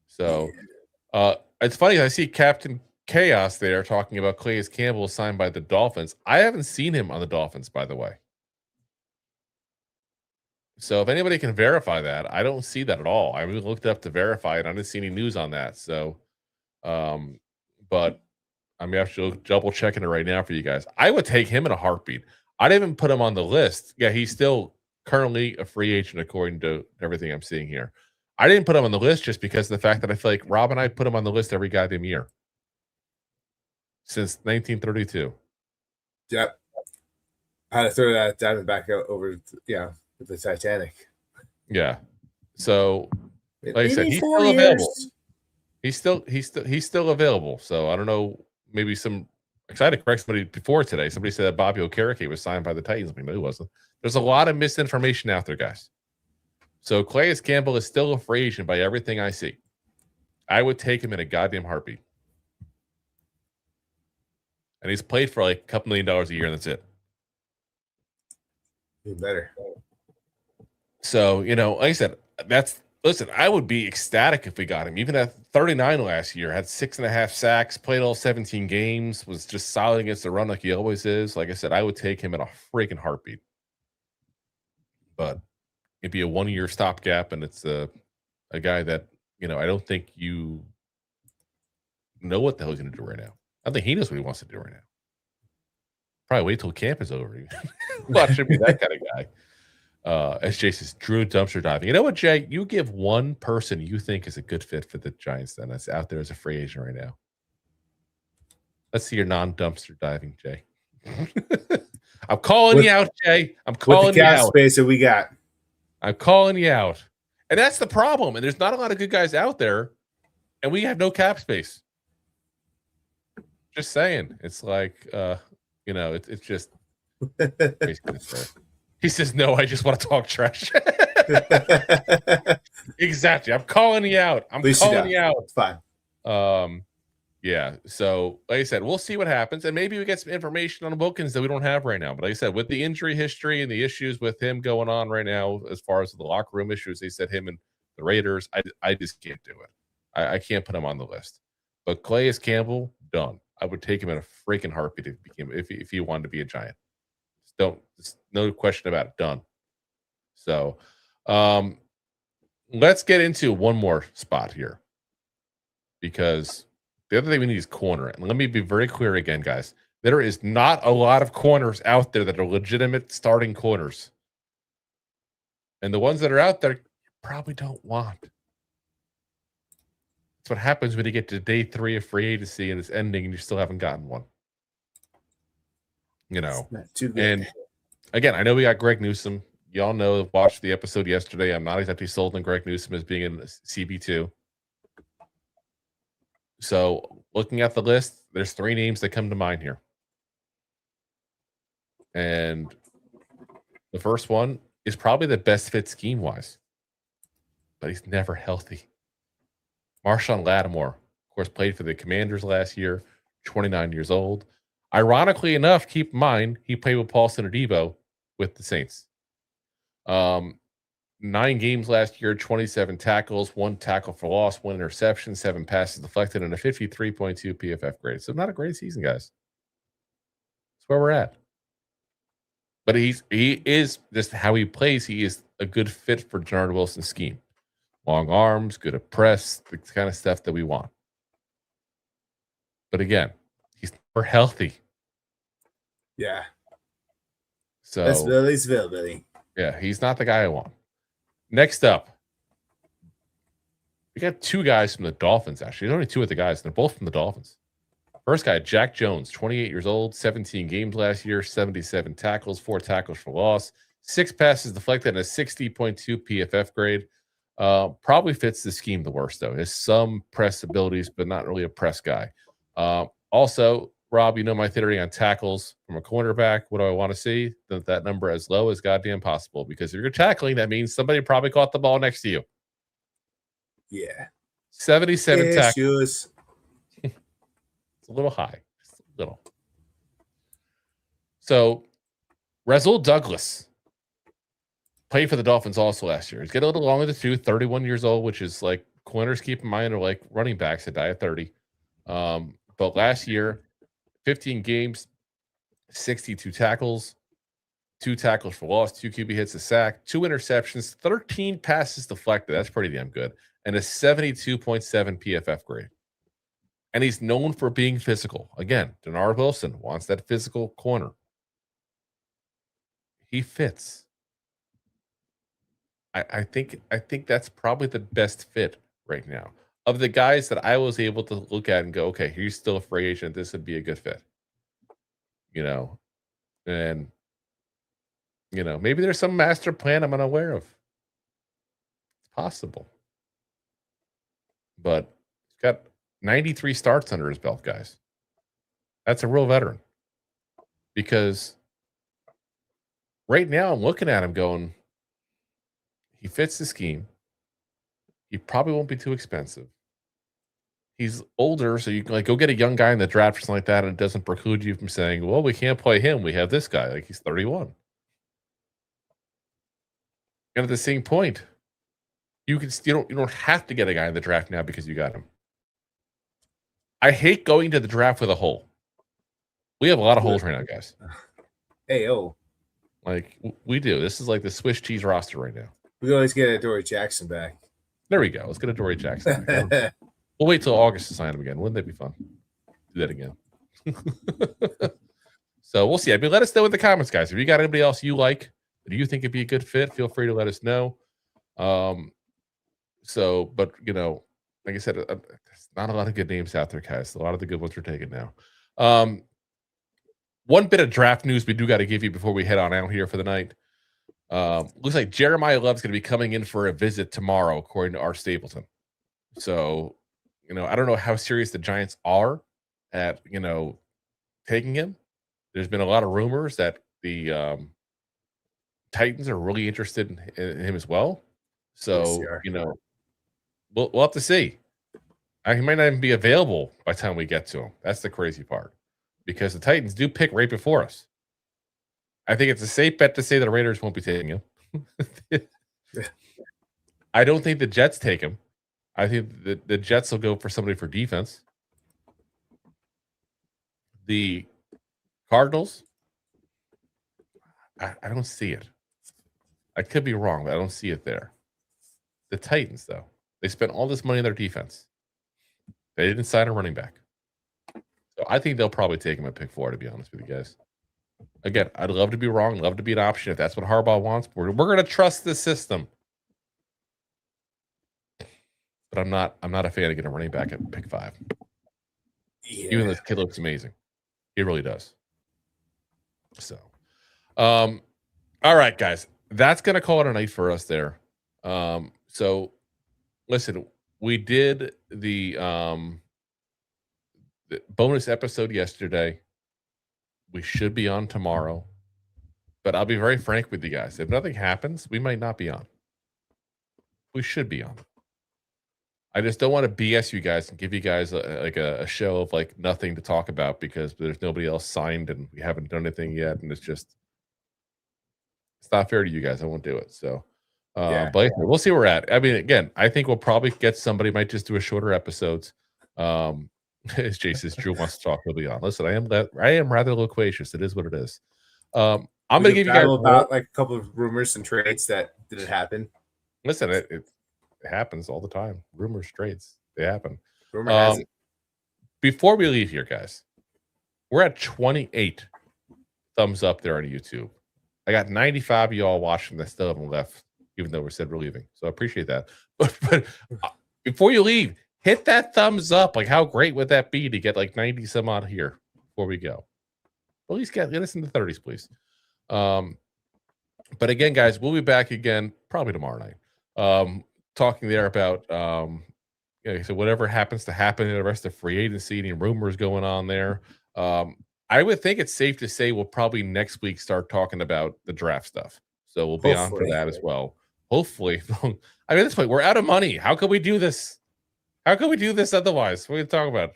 So it's funny. I see Captain Chaos there talking about Calais Campbell signed by the Dolphins. I haven't seen him on the Dolphins, by the way. So if anybody can verify that, I don't see that at all. I really looked up to verify it. I didn't see any news on that. So, but I'm actually double checking it right now for you guys. I would take him in a heartbeat. I didn't even put him on the list. Yeah, he's still currently a free agent according to everything I'm seeing here. I didn't put him on the list just because of the fact that I feel like Rob and I put him on the list every goddamn year. since 1932. Yep. I had to throw that Diamondback out over, with the Titanic. Yeah. So, like I said, he's 84 still years. available. He's still available. So I don't know. Maybe I tried to correct somebody before today. Somebody said that Bobby Okereke was signed by the Titans. I mean, no, he wasn't. There's a lot of misinformation out there, guys. So Calais Campbell is still a free agent by everything I see. I would take him in a goddamn heartbeat. And he's played for like a couple $1 million a year, and that's it. Even better. So, like I said, listen, I would be ecstatic if we got him. Even at 39 last year, had 6.5 sacks, played all 17 games, was just solid against the run like he always is. Like I said, I would take him in a freaking heartbeat. But it'd be a 1-year stopgap, and it's a guy that, I don't think you know what the hell he's going to do right now. I think he knows what he wants to do right now. Probably wait till camp is over. Well, should be that kind of guy. As Jay says, Drew dumpster diving. You know what, Jay? You give one person you think is a good fit for the Giants then that's out there as a free agent right now. Let's see your non-dumpster diving, Jay. I'm calling you out, Jay. I'm calling you out. With the cap space that we got. I'm calling you out. And that's the problem. And there's not a lot of good guys out there, and we have no cap space. Just saying. It's like, it's just He says, no, I just want to talk trash. Exactly. I'm calling you out. I'm calling you out. It's fine. Yeah. So, like I said, we'll see what happens. And maybe we get some information on Wilkins that we don't have right now. But like I said, with the injury history and the issues with him going on right now, as far as the locker room issues, they said him and the Raiders, I just can't do it. I can't put him on the list. But Calais Campbell, done. I would take him in a freaking heartbeat if he wanted to be a Giant. No question about it. Done. So let's get into one more spot here, because the other thing we need is corner. And let me be very clear again, guys. There is not a lot of corners out there that are legitimate starting corners. And the ones that are out there, you probably don't want. That's what happens when you get to day 3 of free agency and it's ending and you still haven't gotten one. Not too good. And again, I know we got Greg Newsome. Y'all know, watched the episode yesterday. I'm not exactly sold on Greg Newsome as being in CB2. So looking at the list, there's 3 names that come to mind here. And the first one is probably the best fit scheme-wise, but he's never healthy. Marshawn Lattimore, of course, played for the Commanders last year, 29 years old. Ironically enough, keep in mind, he played with Paul Sonadebo with the Saints. 9 games last year, 27 tackles, 1 tackle for loss, 1 interception, 7 passes deflected, and a 53.2 PFF grade. So not a great season, guys. That's where we're at. But he is just how he plays. He is a good fit for Jernard Wilson's scheme. Long arms, good at press, the kind of stuff that we want. But again, he's never healthy. Yeah. So that's Billy's Billy. Yeah, he's not the guy I want. Next up, we got 2 guys from the Dolphins, actually. There's only 2 of the guys, and they're both from the Dolphins. First guy, Jack Jones, 28 years old, 17 games last year, 77 tackles, 4 tackles for loss, 6 passes deflected, and a 60.2 PFF grade. Probably fits the scheme the worst, though. Has some press abilities, but not really a press guy. Also, Rob, you know my theory on tackles from a cornerback. What do I want to see? That number as low as goddamn possible. Because if you're tackling, that means somebody probably caught the ball next to you. Yeah. 77 tackles. It's a little high. Just a little. So, Rasul Douglas played for the Dolphins also last year. He's getting a little longer than 2, 31 years old, which is like corners, keep in mind, are like running backs that die at 30. But last year, 15 games, 62 tackles, 2 tackles for loss, 2 QB hits, a sack, 2 interceptions, 13 passes deflected. That's pretty damn good. And a 72.7 PFF grade. And he's known for being physical. Again, Jernard Wilson wants that physical corner. He fits. I think that's probably the best fit right now. of the guys that I was able to look at and go, okay, he's still a free agent. This would be a good fit. And maybe there's some master plan I'm unaware of. It's possible. But he's got 93 starts under his belt, guys. That's a real veteran. Because right now I'm looking at him going, he fits the scheme. He probably won't be too expensive. He's older, so you can go get a young guy in the draft or something like that, and it doesn't preclude you from saying, well, we can't play him. We have this guy. He's 31. And at the same point, you don't have to get a guy in the draft now because you got him. I hate going to the draft with a hole. We have a lot of holes right now, guys. We do. This is like the Swiss cheese roster right now. We always get a Dory Jackson back. There we go. Let's get a Dory Jackson back. We'll wait till August to sign him again. Wouldn't that be fun? Do that again. So we'll see. Let us know in the comments, guys. If you got anybody else you like, do you think it'd be a good fit? Feel free to let us know. But like I said, there's not a lot of good names out there, guys. A lot of the good ones are taken now. One bit of draft news we do got to give you before we head on out here for the night. Looks like Jeremiah Love's going to be coming in for a visit tomorrow, according to Art Stapleton. So, I don't know how serious the Giants are at, taking him. There's been a lot of rumors that the Titans are really interested in him as well. So, we'll have to see. He might not even be available by the time we get to him. That's the crazy part. Because the Titans do pick right before us. I think it's a safe bet to say the Raiders won't be taking him. I don't think the Jets take him. I think the Jets will go for somebody for defense. The Cardinals, I don't see it. I could be wrong, but I don't see it there. The Titans, though, they spent all this money on their defense. They didn't sign a running back. So I think they'll probably take him at pick 4, to be honest with you guys. Again, I'd love to be wrong, love to be an option if that's what Harbaugh wants. We're going to trust the system. But I'm not a fan of getting a running back at pick 5. Yeah. Even though this kid looks amazing. He really does. So, all right, guys. That's going to call it a night for us there. So, listen, we did the bonus episode yesterday. We should be on tomorrow. But I'll be very frank with you guys. If nothing happens, we might not be on. We should be on. I just don't want to BS you guys and give you guys a show of nothing to talk about because there's nobody else signed and we haven't done anything yet. And it's not fair to you guys. I won't do it. So, but we'll see where we're at. Again, I think we'll probably get somebody, might just do a shorter episodes. As Jay says, Drew wants to talk, he'll be on. Listen, I am rather loquacious. It is what it is. I'm going to give you guys about a couple of rumors and trades that didn't happen. Listen, it happens all the time. Rumors, trades, they happen. Rumor has it. Before we leave here, guys, we're at 28 thumbs up there on YouTube. I got 95 of y'all watching that still haven't left, even though we said we're leaving. So I appreciate that. But before you leave, hit that thumbs up. How great would that be to get 90 some odd here before we go? At least get us in the 30s, please. But again, guys, we'll be back again probably tomorrow night. Talking there about so whatever happens to happen in the rest of free agency, any rumors going on there. I would think it's safe to say we'll probably next week start talking about the draft stuff. So we'll be on for that as well. Hopefully. At this point, we're out of money. How can we do this? How can we do this otherwise? What are we talking about?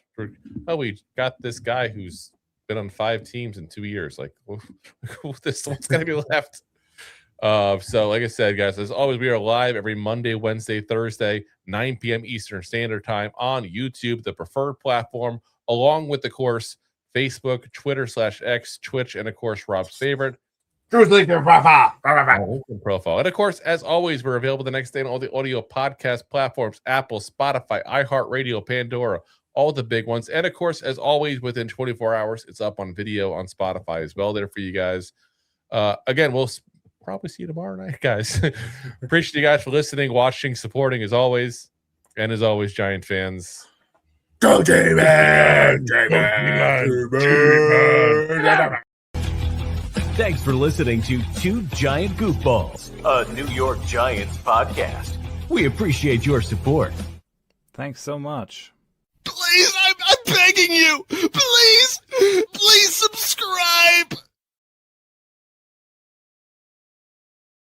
Oh, we got this guy who's been on 5 teams in 2 years. What's going to be left? So like I said, guys, as always, we are live every Monday, Wednesday, Thursday, 9 p.m. Eastern Standard Time on YouTube, the preferred platform, along with, of course, Facebook, Twitter/X, Twitch, and, of course, Rob's favorite, Drew's LinkedIn profile. And, of course, as always, we're available the next day on all the audio podcast platforms, Apple, Spotify, iHeartRadio, Pandora, all the big ones. And, of course, as always, within 24 hours, it's up on video on Spotify as well there for you guys. Again, we'll probably see you tomorrow night, guys. Appreciate you guys for listening, watching, supporting as always. And as always, Giant fans, Go J-Man! Thanks for listening to Two Giant Goofballs, a New York Giants podcast. We appreciate your support. Thanks so much. Please, I'm begging you.